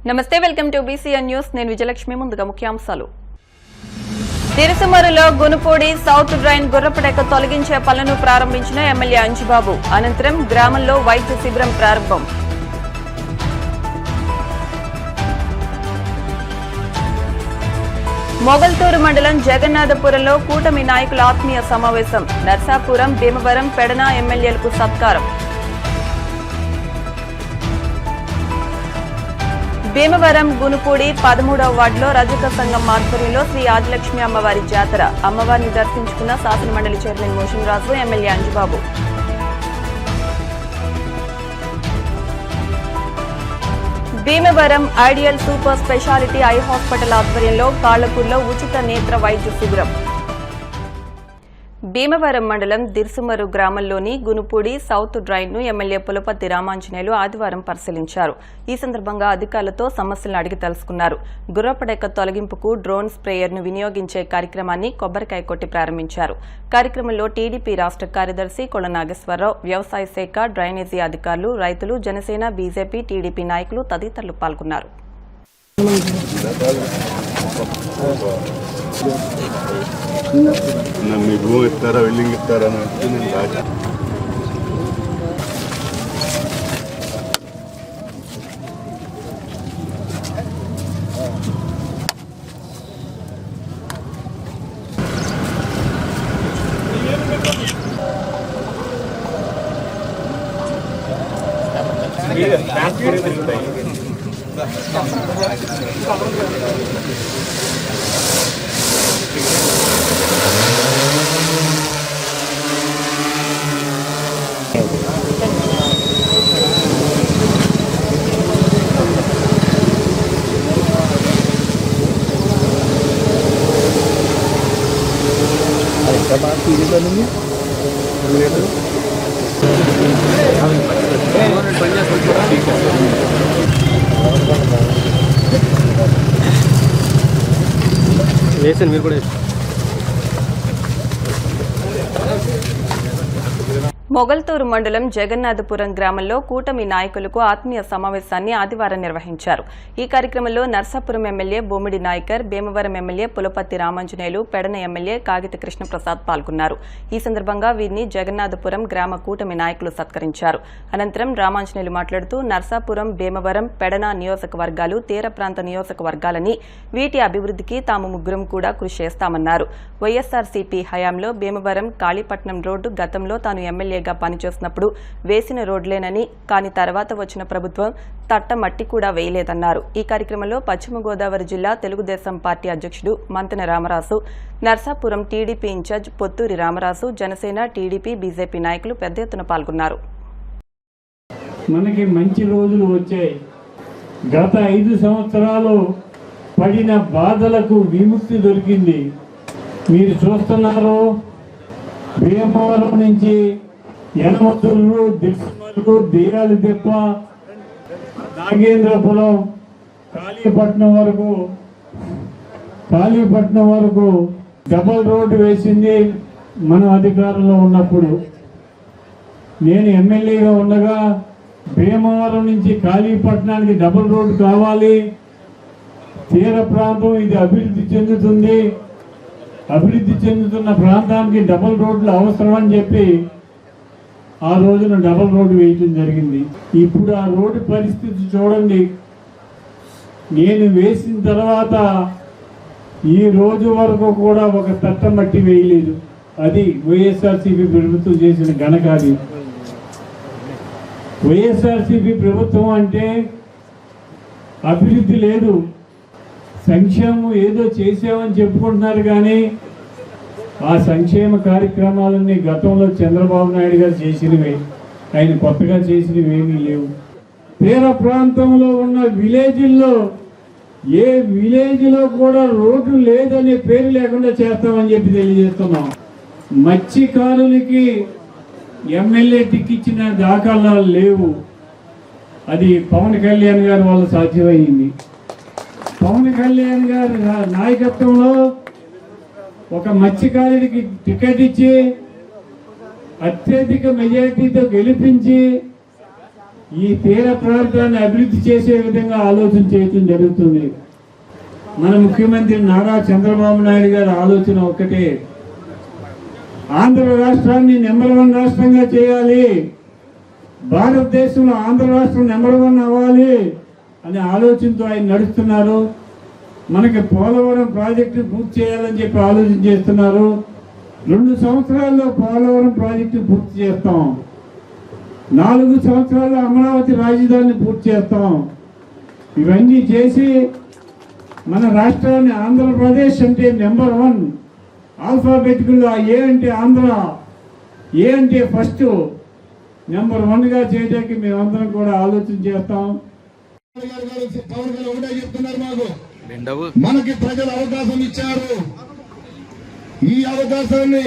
నమస్తే, welcome to BCN news. నేను విజయలక్ష్మి. ముందుగా ముఖ్యాంశాలు. తిరుసుమరులో గునుపూడి సౌత్ డ్రైన్ గుర్రపడెక్క తొలగించే పనులను ప్రారంభించిన ఎమ్మెల్యే అంజిబాబు. అనంతరం గ్రామంలో వైద్య శిబిరం ప్రారంభం. మొగల్తూరు మండలం జగన్నాథపురంలో కూటమి నాయకుల ఆత్మీయ సమావేశం. నర్సాపురం, భీమవరం, పెడన ఎమ్మెల్యేలకు సత్కారం. భీమవరం గునుపూడి 13వ వార్డులో రజక సంఘం ఆధ్వర్యంలో శ్రీ ఆదిలక్ష్మి అమ్మవారి జాతర. అమ్మవారిని దర్శించుకున్న శాసనమండలి chairman Moshen Raju, MLA Anjibabu. Bhimavaram ideal super speciality eye hospital ఆధ్వర్యంలో కాళ్లపూర్లో ఉచిత నేత్ర వైద్య శిబిరం. భీమవరం మండలం దిర్సుమరు గ్రామంలోని గునుపూడి సౌత్ డ్రైన్ ను ఎమ్మెల్యే పులపర్తి రామాంజనేయులు ఆదివారం పరిశీలించారు. ఈ సందర్భంగా అధికారులతో సమస్యలను అడిగి తెలుసుకున్నారు. గుర్రపడెక్క తొలగింపుకు డ్రోన్ స్ప్రేయర్ ను వినియోగించే కార్యక్రమాన్ని కొబ్బరికాయ కొట్టి ప్రారంభించారు. కార్యక్రమంలో టీడీపీ రాష్ట్ర కార్యదర్శి కొల నాగేశ్వరరావు, వ్యవసాయ శాఖ, డ్రైనేజీ అధికారులు, రైతులు, జనసేన, బీజేపీ, టీడీపీ నాయకులు తదితరులు పాల్గొన్నారు. మీ భూమి ఇస్తారా, బిల్డింగ్ ఇస్తారా అని అంటే నేను రాజా వేసాను మీరు కూడా. మొగల్తూరు మండలం జగన్నాథపురం గ్రామంలో కూటమి నాయకులకు ఆత్మీయ సమావేశాన్ని ఆదివారం నిర్వహించారు. ఈ కార్యక్రమంలో నర్సాపురం ఎమ్మెల్యే బొమ్మిడి నాయకర్, భీమవరం ఎమ్మెల్యే పులపర్తి రామాంజనేయులు, పెడన ఎమ్మెల్యే కాగిత కృష్ణప్రసాద్ పాల్గొన్నారు. ఈ సందర్భంగా వీరిని జగన్నాథపురం గ్రామ కూటమి నాయకులు సత్కరించారు. అనంతరం రామాంజనేయులు మాట్లాడుతూ నర్సాపురం, భీమవరం, పెడన నియోజకవర్గాలు తీర ప్రాంత నియోజకవర్గాలని, వీటి అభివృద్ధికి తాము ముగ్గురం కూడా కృషి చేస్తామన్నారు. వైఎస్ఆర్సీపీ హయాంలో భీమవరం కాళీపట్నం రోడ్డు గతంలో తాను ఎమ్మెల్యేగా పనిచేస్తున్నప్పుడు వేసిన రోడ్లేనని, కానీ తర్వాత వచ్చిన ప్రభుత్వం తట్ట మట్టి కూడా వేయలేదన్నారు. ఈ కార్యక్రమంలో పశ్చిమ గోదావరి జిల్లా తెలుగుదేశం పార్టీ అధ్యక్షుడు Mantena Ramaraju, Narsapuram TDP in charge Pothuri Ramaraju, Janasena, TDP, BJP నాయకులు పెద్ద ఎత్తున పాల్గొన్నారు. మనకి మంచి రోజులు వచ్చాయి. గత 5 సంవత్సరాలు పడిన బాధలకు విముక్తి దొరికింది. మీరు చూస్తున్నారు, భీమవరం నుంచి యనమతులు, దిల్సుమరులు, దేయాలి దెప్ప, నాగేంద్రపురం, కాళీపట్నం వరకు డబల్ రోడ్డు వేసింది మనం అధికారంలో ఉన్నప్పుడు. నేను ఎమ్మెల్యేగా ఉండగా భీమవరం నుంచి కాళీపట్నానికి డబల్ రోడ్డు కావాలి, తీర ప్రాంతం ఇది అభివృద్ధి చెందుతుంది, అభివృద్ధి చెందుతున్న ప్రాంతానికి డబల్ రోడ్లు అవసరం అని చెప్పి ఆ రోజున డబల్ రోడ్డు వేయటం జరిగింది. ఇప్పుడు ఆ రోడ్డు పరిస్థితి చూడండి. నేను వేసిన తర్వాత ఈ రోజు వరకు కూడా ఒక తట్ట మట్టి వేయలేదు. అది వైఎస్ఆర్సీపీ ప్రభుత్వం చేసిన ఘనత. అది వైఎస్ఆర్సీపీ ప్రభుత్వం అంటే అభివృద్ధి లేదు, సంక్షేమం ఏదో చేసామని చెప్పుకుంటున్నారు. కానీ ఆ సంక్షేమ కార్యక్రమాలన్నీ గతంలో చంద్రబాబు నాయుడు గారు చేసినవే, ఆయన కొత్తగా చేసినవి ఏమీ లేవు. తీర ప్రాంతంలో ఉన్న విలేజ్ల్లో ఏ విలేజ్లో కూడా రోడ్డు లేదనే పేరు లేకుండా చేస్తామని చెప్పి తెలియజేస్తున్నాం. మత్స్యకారులకి ఎమ్మెల్యే టిక్కిచ్చిన దాఖలాలు లేవు. అది పవన్ కళ్యాణ్ గారి వల్ల సాధ్యమైంది. పవన్ కళ్యాణ్ గారి నాయకత్వంలో ఒక మత్స్యకారుడికి టికెట్ ఇచ్చి అత్యధిక మెజారిటీతో గెలిపించి ఈ తీర ప్రాంతాన్ని అభివృద్ధి చేసే విధంగా ఆలోచన చేయటం జరుగుతుంది. మన ముఖ్యమంత్రి నారా చంద్రబాబు నాయుడు గారి ఆలోచన ఒక్కటే, ఆంధ్ర రాష్ట్రాన్ని నెంబర్ 1 రాష్ట్రంగా చేయాలి, భారతదేశంలో ఆంధ్ర రాష్ట్రం నెంబర్ 1 అవ్వాలి అనే ఆలోచనతో ఆయన నడుస్తున్నారు. మనకి పోలవరం ప్రాజెక్టు పూర్తి చేయాలని చెప్పి ఆలోచన చేస్తున్నారు. 2 సంవత్సరాల్లో పోలవరం ప్రాజెక్టు పూర్తి చేస్తాం, 4 సంవత్సరాల్లో అమరావతి రాజధానిని పూర్తి చేస్తాం. ఇవన్నీ చేసి మన రాష్ట్రాన్ని ఆంధ్రప్రదేశ్ అంటే నెంబర్ 1 ఆల్ఫాబెటికల్లో ఏ అంటే ఆంధ్ర, ఏ అంటే ఫస్ట్, నెంబర్ 1గా చేయడానికి మేమందరం కూడా ఆలోచన చేస్తాం. ఒకటే చెప్తున్నారు, మాకు మనకి ప్రజలు అవకాశం ఇచ్చారు. ఈ అవకాశాన్ని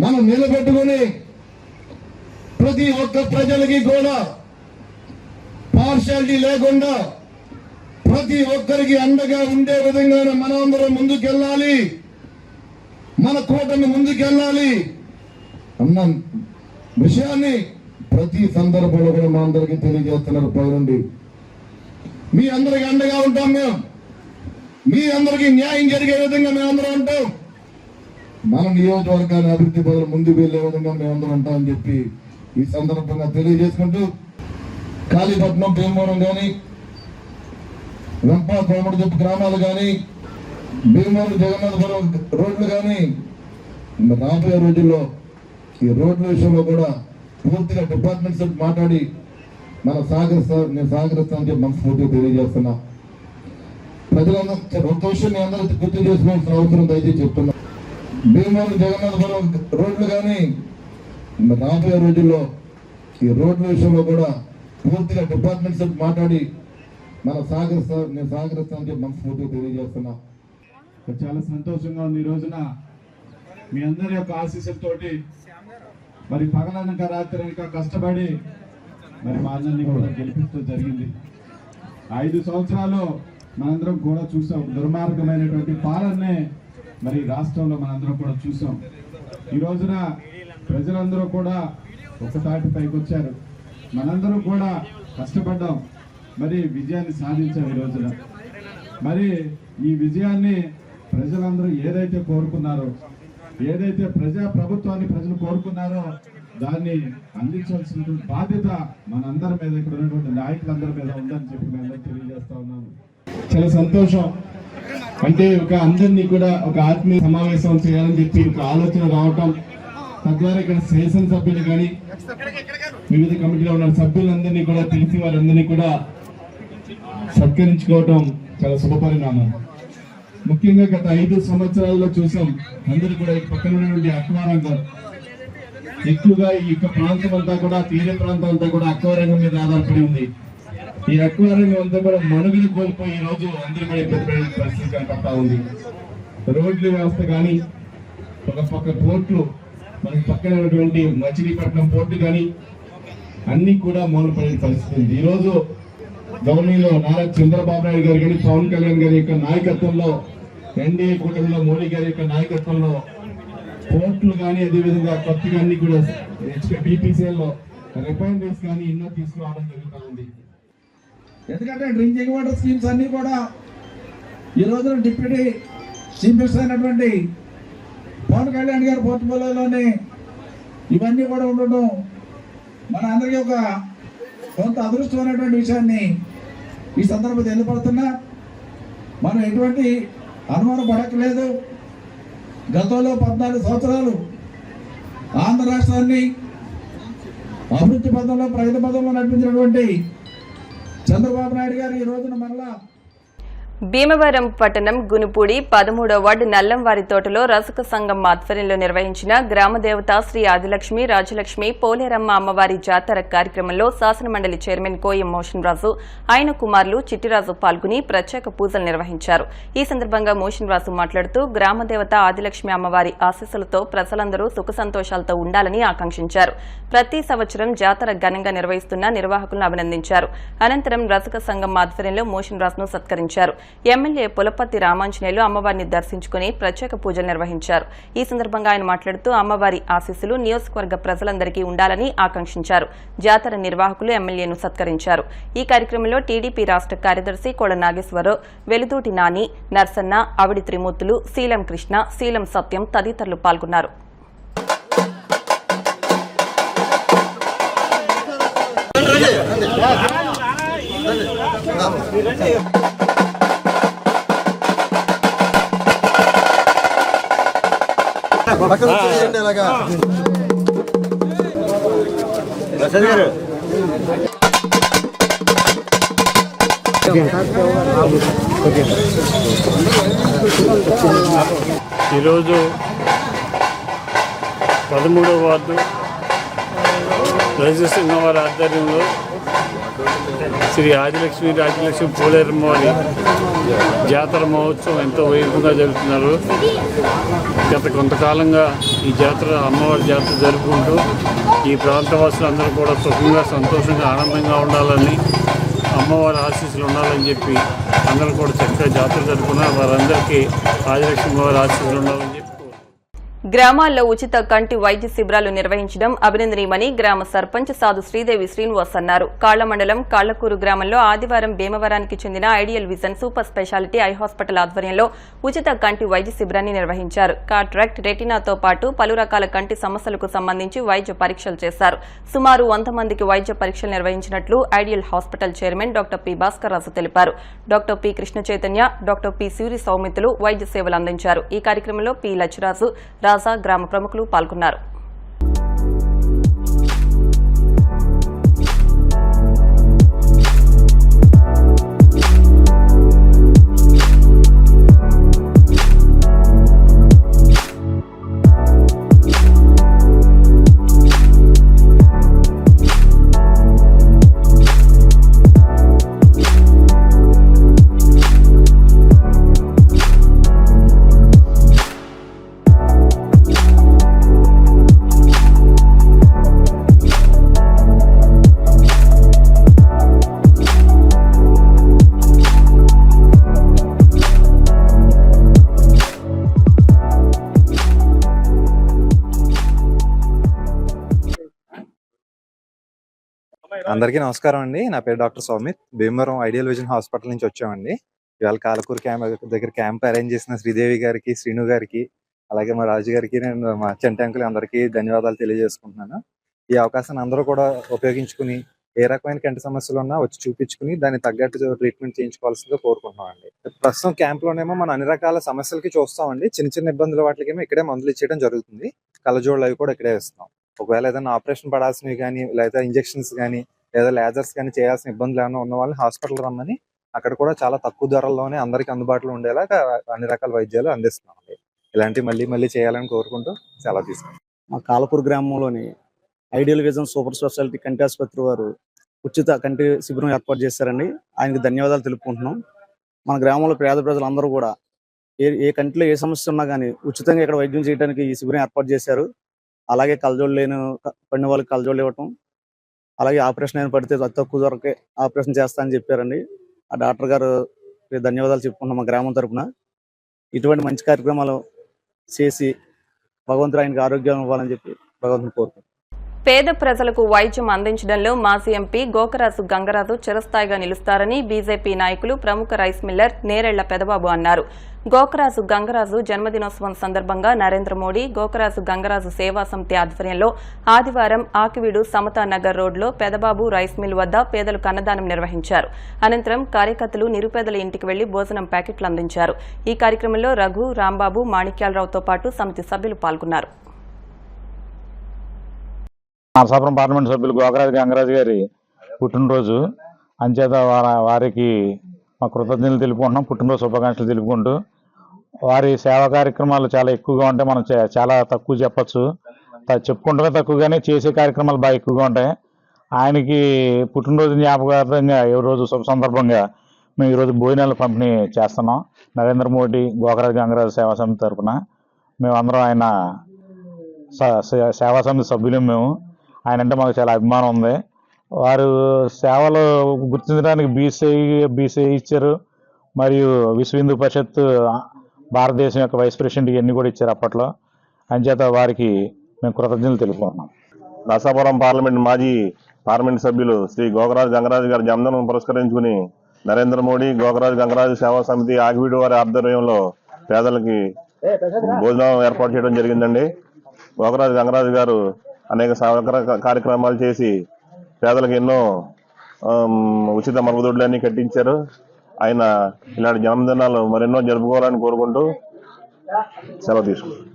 మనం నిలబెట్టుకుని ప్రతి ఒక్క ప్రజలకి కూడా పార్షాలిటీ లేకుండా ప్రతి ఒక్కరికి అండగా ఉండే విధంగానే మనమందరం ముందుకెళ్ళాలి, మన కూటమి ముందుకెళ్ళాలి అన్న విషయాన్ని ప్రతి సందర్భంలో కూడా మా అందరికీ తెలియజేస్తున్నారు. పైనుండి మీ అందరికి అండగా ఉంటాం, మేము మీ అందరికీ న్యాయం జరిగే విధంగా మేమందరం ఉంటాం, మన నియోజకవర్గాన్ని అభివృద్ధి పనులు ముందుకు వెళ్లే విధంగా మేమందరం ఉంటామని చెప్పి ఈ సందర్భంగా తెలియజేసుకుంటూ, కాళీపట్నం, భీమవరం కానీ, వెంప, కోమడిదుప్పు గ్రామాలు కానీ, భీమవరం, జగన్నాథపురం రోడ్లు కానీ రాబోయే రోజుల్లో ఈ రోడ్ల విషయంలో కూడా పూర్తిగా డిపార్ట్మెంట్స్ మాట్లాడి నేను సహకరిస్తానని చెప్పి మనస్ఫూర్తిగా తెలియజేస్తున్నా. ప్రజలందరూ ఒక విషయం అందరూ గుర్తు చేసుకోవాల్సిన అవసరం దయచేసి చెప్తున్నా. భీమవరం, జగన్నాథపురం రోడ్లు కానీ రాబోయే రోజుల్లో ఈ రోడ్ల విషయంలో కూడా పూర్తిగా డిపార్ట్మెంట్స్ మాట్లాడి నేను సహకరిస్తానని చెప్పి మనస్ఫూర్తిగా తెలియజేస్తున్నా. చాలా సంతోషంగా ఉంది. ఈ రోజున మీ అందరి యొక్క ఆశీస్సులతోటి మరి పగలనక రాత్రి కష్టపడి మరి మా అందరినీ కూడా గెలిపించడం జరిగింది. 5 సంవత్సరాలు మనందరం కూడా చూసాం, దుర్మార్గమైనటువంటి పాలనే మరి రాష్ట్రంలో మనందరం కూడా చూసాం. ఈ రోజున ప్రజలందరూ కూడా ఒకసారి పైకి వచ్చారు, మనందరం కూడా కష్టపడ్డాం, మరి విజయాన్ని సాధించాం. ఈ రోజున మరి ఈ విజయాన్ని ప్రజలందరూ ఏదైతే కోరుకున్నారో, ఏదైతే ప్రభుత్వాన్ని ప్రజలు కోరుకున్నారో దాన్ని అందించాల్సినటువంటి బాధ్యత మనందరి మీద, ఇక్కడ ఉన్నటువంటి నాయకులందరి మీద ఉందని చెప్పి మేము తెలియజేస్తా ఉన్నాను. చాలా సంతోషం. అంటే ఒక అందరినీ కూడా ఒక ఆత్మీయ సమావేశం చేయాలని చెప్పి ఒక ఆలోచన రావటం, తద్వారా ఇక్కడ శాసన సభ్యులు కానీ వివిధ కమిటీలో ఉన్న సభ్యులందరినీ కూడా తెలిసి వారందరినీ కూడా సత్కరించుకోవటం చాలా శుభపరిణామం. ముఖ్యంగా గత 5 సంవత్సరాల్లో చూసాం, అందరూ కూడా ఈ పక్కన ఉన్నటువంటి అక్వారంగం ఎక్కువగా ఈ యొక్క ప్రాంతం అంతా కూడా, తీర ప్రాంతం అంతా కూడా అక్వారంగం మీద ఆధారపడి ఉంది. ఈ అక్వారంగం అంతా కూడా మనుగడ కోల్పోయి ఈ రోజు అందరూ కూడా ఇబ్బంది పరిస్థితి కనపడతా ఉంది. రోడ్ల వ్యవస్థ కానీ, ఒక పక్క పోర్టులు, మనకి పక్కన ఉన్నటువంటి మచిలీపట్నం పోర్టు కానీ అన్ని కూడా మూలపడిన పరిస్థితి ఉంది. ఈ రోజు గవర్నీలో నారా చంద్రబాబు నాయుడు గారు కానీ, పవన్ కళ్యాణ్ గారి యొక్క నాయకత్వంలో, ఎన్డీఏ కూటమిలో మోడీ గారి యొక్క నాయకత్వంలో పోర్టులు కానీ, అదేవిధంగా కొత్తగా అన్ని కూడా బీపీసీఎల్లో రిఫైనరీస్ కానీ ఎన్నో తీసుకురావడం జరుగుతూ ఉంది. ఎందుకంటే డ్రింకింగ్ వాటర్ స్కీమ్స్ అన్ని కూడా ఈ రోజున డిప్యూటీ చీఫ్ మినిస్టర్ అయినటువంటి పవన్ కళ్యాణ్ గారి పోర్ట్ఫోలియోలోనే ఇవన్నీ కూడా ఉండటం మన అందరికీ ఒక కొంత అదృష్టమైనటువంటి విషయాన్ని ఈ సందర్భంగా తెలియపడుతున్నా. మనం ఎటువంటి అనుమానం పడక్కలేదు. గతంలో 14 సంవత్సరాలు ఆంధ్ర రాష్ట్రాన్ని అభివృద్ధి పథంలో, ప్రగతి పథంలో నడిపించినటువంటి చంద్రబాబు నాయుడు గారు ఈ రోజున మరలా భీమవరం పట్టణం గునుపూడి 13వ వార్డు నల్లంవారి తోటలో రజక సంఘం ఆధ్వర్యంలో నిర్వహించిన గ్రామదేవత శ్రీ ఆదిలక్ష్మి, రాజలక్ష్మి, పోలేరమ్మ అమ్మవారి జాతర కార్యక్రమంలో శాసనమండలి చైర్మన్ కోయం మోషన్ రాజు, ఆయన కుమారులు చిట్టిరాజు పాల్గొని ప్రత్యేక పూజలు నిర్వహించారు. ఈ సందర్భంగా మోషన్ రాజు మాట్లాడుతూ గ్రామదేవత ఆదిలక్ష్మి అమ్మవారి ఆశీస్సులతో ప్రజలందరూ సుఖ సంతోషాలతో ఉండాలని ఆకాంక్షించారు. ప్రతి సంవత్సరం జాతర ఘనంగా నిర్వహిస్తున్న నిర్వాహకులను అభినందించారు. అనంతరం రజక సంఘం ఆధ్వర్యంలో మోషన్ రాజును సత్కరించారు. ఎమ్మెల్యే పులపర్తి రామాంజనేయులు అమ్మవారిని దర్శించుకుని ప్రత్యేక పూజలు నిర్వహించారు. ఈ సందర్భంగా ఆయన మాట్లాడుతూ అమ్మవారి ఆశీస్సులు నియోజకవర్గ ప్రజలందరికీ ఉండాలని ఆకాంక్షించారు. జాతర నిర్వాహకులు ఎమ్మెల్యేను సత్కరించారు. ఈ కార్యక్రమంలో టీడీపీ రాష్ట్ర కార్యదర్శి కోడ నాగేశ్వరరావు, వెలుదూటి నాని, నర్సన్న, అవిడి త్రిమూర్తులు, శీలం కృష్ణ, శీలం సత్యం తదితరులు పాల్గొన్నారు. ఈరోజు 13వ వార్డు రాజసింహ వారి ఆధ్వర్యంలో శ్రీ ఆదిలక్ష్మి రాజలక్ష్మి పోలేరమ్మ వారి జాతర మహోత్సవం ఎంతో వైభవంగా జరుగుతున్నారు. గత కొంతకాలంగా ఈ జాతర అమ్మవారి జాతర జరుపుకుంటూ ఈ ప్రాంతవాసులందరూ కూడా సుఖంగా సంతోషంగా ఆనందంగా ఉండాలని, అమ్మవారి ఆశీస్సులు ఉండాలని చెప్పి అందరూ కూడా చక్కగా జాతర జరుపుకున్నారు. వారందరికీ ఆదిలక్ష్మి వారి ఆశీస్సులు ఉండాలని చెప్పి గ్రామాల్లో ఉచిత కంటి వైద్య శిబిరాలు నిర్వహించడం అభినందనీయమని గ్రామ సర్పంచ్ సాధు శ్రీదేవి శ్రీనివాస్ అన్నారు. కాళ్ల మండలం కాళ్లకూరు గ్రామంలో ఆదివారం భీమవరానికి చెందిన ideal vision super speciality eye hospital ఆధ్వర్యంలో ఉచిత కంటి వైద్య శిబిరాన్ని నిర్వహించారు. కాట్రాక్ట్, రెటినాతో పాటు పలు రకాల కంటి సమస్యలకు సంబంధించి వైద్య పరీక్షలు చేశారు. సుమారు 100 మందికి వైద్య పరీక్షలు నిర్వహించినట్లు ideal hospital chairman doctor P Bhaskar Raju తెలిపారు. Doctor P Krishna Chaitanya, doctor P Suri సౌమితులు వైద్య సేవలు అందించారు. ఈ కార్యక్రమంలో పి లచ్చిరాజు, రాజా, గ్రామ ప్రముఖులు పాల్గొన్నారు. అందరికీ నమస్కారం అండి. నా పేరు doctor Soumith. Bhimavaram ideal vision hospital నుంచి వచ్చామండి. ఇవాళ కాలకూరు దగ్గర క్యాంప్ అరేంజ్ చేసిన శ్రీదేవి గారికి, శ్రీను గారికి, అలాగే మా రాజు గారికి, నేను మా చెంటాంకులు అందరికీ ధన్యవాదాలు తెలియజేసుకుంటున్నాను. ఈ అవకాశాన్ని అందరూ కూడా ఉపయోగించుకుని ఏ రకమైన కంటి సమస్యలు ఉన్నా వచ్చి చూపించుకుని దానికి తగ్గట్టు ట్రీట్మెంట్ చేయించుకోవాల్సిందిగా కోరుకుంటున్నామండి. ప్రస్తుతం క్యాంప్లోనేమో మనం అన్ని రకాల సమస్యలకి చూస్తామండి. చిన్న చిన్న ఇబ్బందుల వాటికేమో ఇక్కడే మందులు ఇచ్చేయడం జరుగుతుంది. కళ్ళజోళ్ళు అవి కూడా ఇక్కడే ఇస్తాం. ఒకవేళ ఏదైనా ఆపరేషన్ పడాల్సినవి కానీ, లేదా ఇంజెక్షన్స్ కానీ, లేదా లేజర్స్ కానీ చేయాల్సిన ఇబ్బందులు ఏమైనా ఉన్న వాళ్ళని హాస్పిటల్ రమ్మని అక్కడ కూడా చాలా తక్కువ ధరల్లోనే అందరికి అందుబాటులో ఉండేలాగా అన్ని రకాల వైద్యాలు అందిస్తున్నామండి. ఇలాంటివి మళ్ళీ మళ్ళీ చేయాలని కోరుకుంటూ సెలవు తీసుకుంటాం. మా కాలపూర్ గ్రామంలోని ఐడియల్ విజన్ సూపర్ స్పెషాలిటీ కంటి ఆసుపత్రి వారు ఉచిత కంటి శిబిరం ఏర్పాటు చేశారండి. ఆయనకు ధన్యవాదాలు తెలుపుకుంటున్నాం. మన గ్రామంలో పేద ప్రజలందరూ కూడా ఏ కంటిలో ఏ సమస్య ఉన్నా కానీ ఉచితంగా ఇక్కడ వైద్యం చేయడానికి ఈ శిబిరం ఏర్పాటు చేశారు. అలాగే కళ్ళజోళ్ళు లేని పడిన వాళ్ళకి కళ్ళజోళ్ళు ఇవ్వటం, అలాగే ఆపరేషన్ అయిన పడితే అతి తక్కువ ధరకే ఆపరేషన్ చేస్తా అని చెప్పారండి. ఆ డాక్టర్ గారు ధన్యవాదాలు చెప్పుకుంటాం మా గ్రామం తరఫున. ఇటువంటి మంచి కార్యక్రమాలు చేసి భగవంతుడు ఆయనకి ఆరోగ్యం ఇవ్వాలని చెప్పి భగవంతుని కోరుకుంటున్నాం. పేద ప్రజలకు వైద్యం అందించడంలో మాజీ ఎంపీ గోకరాజు గంగరాజు చిరస్థాయిగా నిలుస్తారని బీజేపీ నాయకులు, ప్రముఖ రైస్ మిల్లర్ నేరెళ్ల పెదబాబు అన్నారు. గోకరాజు గంగరాజు జన్మదినోత్సవం సందర్భంగా నరేంద్ర మోడీ గోకరాజు గంగరాజు సేవా సమితి ఆధ్వర్యంలో ఆదివారం ఆకివీడు సమతా నగర్ రోడ్లో పెదబాబు రైస్ మిల్ వద్ద పేదలకు అన్నదానం నిర్వహించారు. అనంతరం కార్యకర్తలు నిరుపేదల ఇంటికి వెళ్లి భోజనం ప్యాకెట్లు అందించారు. ఈ కార్యక్రమంలో రఘు, రాంబాబు, మాణిక్యాలరావుతో పాటు సమితి సభ్యులు పాల్గొన్నారు. నరసాపురం పార్లమెంట్ సభ్యులు గోకరాజు గంగరాజు గారి పుట్టినరోజు అంచేత వారికి మా కృతజ్ఞతలు తెలుపుకుంటున్నాం. పుట్టినరోజు శుభాకాంక్షలు తెలుపుకుంటూ వారి సేవా కార్యక్రమాలు చాలా ఎక్కువగా ఉంటాయి. మనం చాలా తక్కువ చెప్పచ్చు, చెప్పుకుంటమే తక్కువగానే చేసే కార్యక్రమాలు బాగా ఎక్కువగా ఉంటాయి. ఆయనకి పుట్టినరోజు జ్ఞాపకార్థంగా ఈ రోజు శుభ సందర్భంగా మేము ఈరోజు భోజనాలు పంపిణీ చేస్తున్నాం. నరేంద్ర మోడీ గోకరాజు గంగరాజు సేవా సమితి తరఫున మేమందరం ఆయన సేవా సమితి సభ్యులు. మేము ఆయన అంటే మాకు చాలా అభిమానం ఉంది. వారు సేవలు గుర్తించడానికి బీసీ ఇచ్చారు. మరియు విశ్వ హిందూ పరిషత్ భారతదేశం యొక్క వైస్ ప్రెసిడెంట్ ఇవన్నీ కూడా ఇచ్చారు అప్పట్లో. అంచేత వారికి మేము కృతజ్ఞతలు తెలుపుకుంటున్నాం. నరసాపురం మాజీ పార్లమెంట్ సభ్యులు శ్రీ గోగరాజు గంగరాజు గారి జన్మదినం పురస్కరించుకుని నరేంద్ర మోడీ గోగరాజు గంగరాజు సేవా సమితి ఆగివీడు వారి ఆధ్వర్యంలో పేదలకి భోజనం ఏర్పాటు చేయడం జరిగిందండి. గోగరాజు గంగరాజు గారు అనేక సేవా కార్యక్రమాలు చేసి పేదలకు ఎన్నో ఉచిత మరుగుదొడ్లన్నీ కట్టించారు. ఆయన ఇలాంటి జన్మదినాలు మరెన్నో జరుపుకోవాలని కోరుకుంటూ సెలవు తీసుకుంటారు.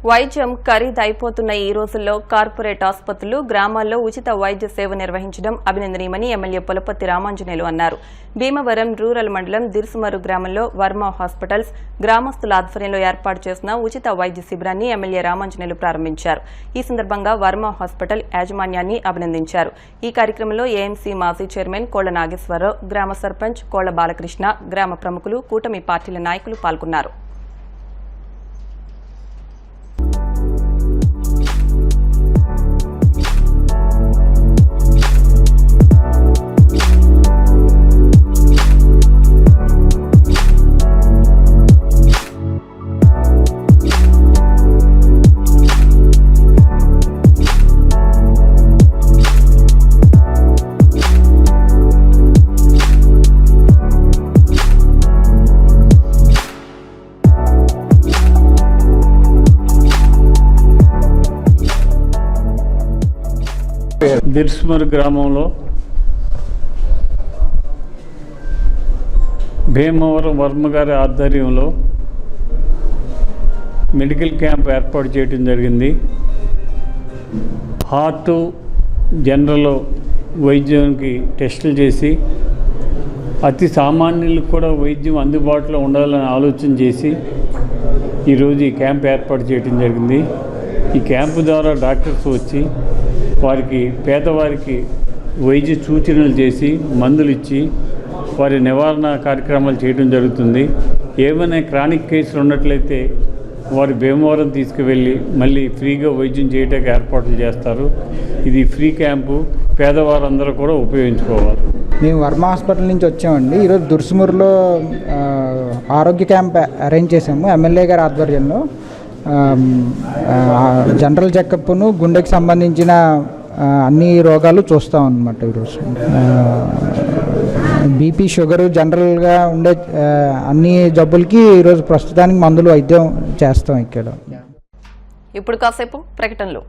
వైద్యం ఖరీదైపోతున్న ఈ రోజుల్లో కార్పొరేట్ ఆసుపత్రులు గ్రామాల్లో ఉచిత వైద్య సేవ నిర్వహించడం అభినందనీయమని ఎమ్మెల్యే పులపర్తి రామాంజనేయులు అన్నారు. భీమవరం రూరల్ మండలం దిర్సుమరు గ్రామంలో వర్మ హాస్పిటల్స్ గ్రామస్తుల ఆధ్వర్యంలో ఏర్పాటు చేసిన ఉచిత వైద్య శిబిరాన్ని ఎమ్మెల్యే రామాంజనేయులు ప్రారంభించారు. ఈ సందర్భంగా వర్మ హాస్పిటల్ యాజమాన్యాన్ని అభినందించారు. ఈ కార్యక్రమంలో ఏఎంసీ మాజీ చైర్మన్ కోళ్ల నాగేశ్వరరావు, గ్రామ సర్పంచ్ కోళ్ల బాలకృష్ణ, గ్రామ ప్రముఖులు, కూటమి పార్టీల నాయకులు పాల్గొన్నారు. దిర్సుమరు గ్రామంలో భీమవరం వర్మ గారి ఆధ్వర్యంలో మెడికల్ క్యాంప్ ఏర్పాటు చేయడం జరిగింది. హార్ట్ జనరల్ వైద్యానికి టెస్టులు చేసి అతి సామాన్యులకు కూడా వైద్యం అందుబాటులో ఉండాలని ఆలోచన చేసి ఈరోజు ఈ క్యాంప్ ఏర్పాటు చేయడం జరిగింది. ఈ క్యాంపు ద్వారా డాక్టర్స్ వచ్చి వారికి పేదవారికి వైద్య సూచనలు చేసి మందులు ఇచ్చి వారి నివారణ కార్యక్రమాలు చేయడం జరుగుతుంది. ఏమైనా క్రానిక్ కేసులు ఉన్నట్లయితే వారి భీమవరం తీసుకువెళ్ళి మళ్ళీ ఫ్రీగా వైద్యం చేయడానికి ఏర్పాట్లు చేస్తారు. ఇది ఫ్రీ క్యాంపు, పేదవారందరూ కూడా ఉపయోగించుకోవాలి. మేము వర్మ హాస్పిటల్ నుంచి వచ్చామండి. ఈరోజు దుర్సుమూరులో ఆరోగ్య క్యాంప్ అరేంజ్ చేసాము ఎమ్మెల్యే గారి ఆధ్వర్యంలో. జనరల్ చెకప్ను గుండెకి సంబంధించిన అన్ని రోగాలు చూస్తాం అన్నమాట. ఈరోజు బీపీ, షుగరు, జనరల్గా ఉండే అన్ని జబ్బులకి ఈరోజు ప్రస్తుతానికి మందులు వైద్యం చేస్తాం ఇక్కడ. ఇప్పుడు కాసేపు ప్రకటనలు.